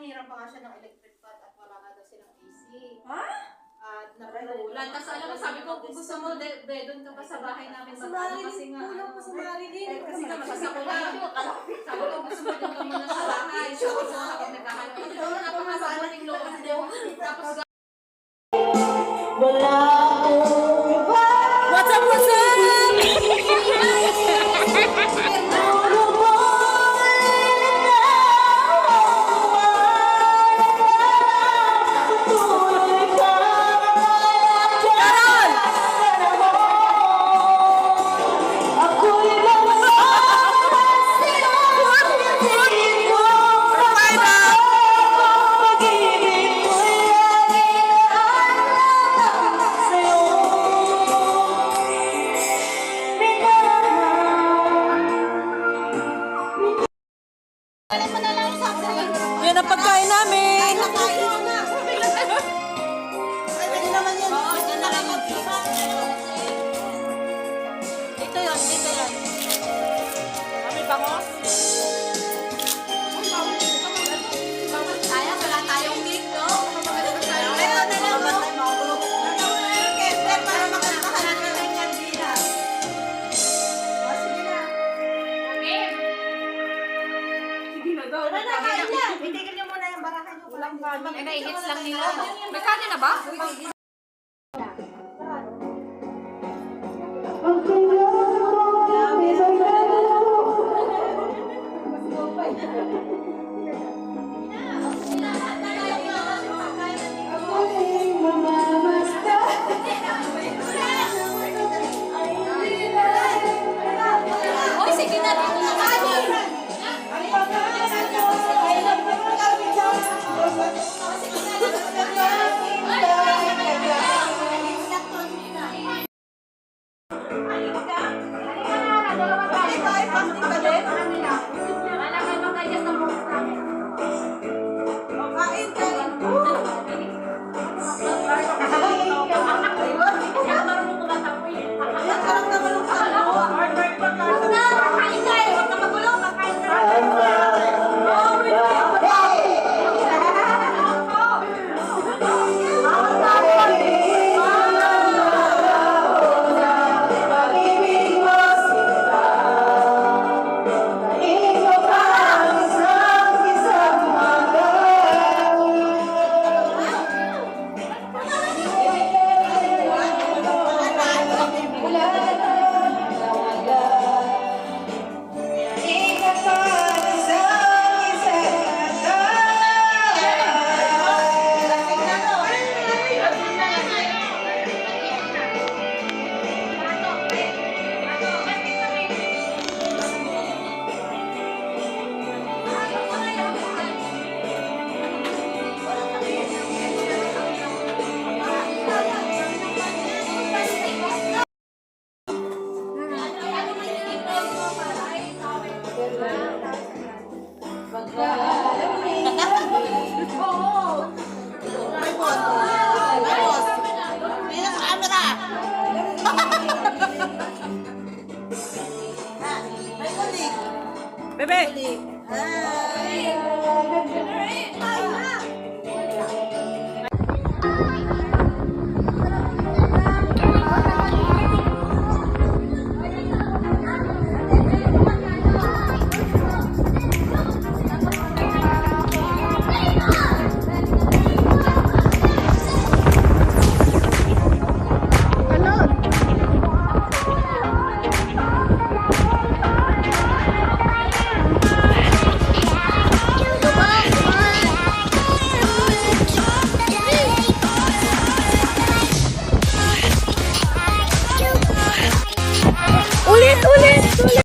nanghiram pa nga siya ng electric fan at wala nga daw silang AC. Ha? At nakulan. Tapos alam mo, sabi ko, kung gusto mo, doon ka pa sa bahay namin. Sa Marilyn, kulang pa sa Marilyn. Kasi namasa ko lang. Sabi ko, gusto mo doon ka muna sa bahay. Sabi ko, kapag nagkakaroon. Ito, napakasabuting loob mo. Tapos, What's up, what's up? Yan ang pagkain namin. dito yun. Kami bangos. Sayang, wala tayong cake, no? Itigil niyo muna yung barahan niyo. Nag-i-hits lang nila. May kanin na ba?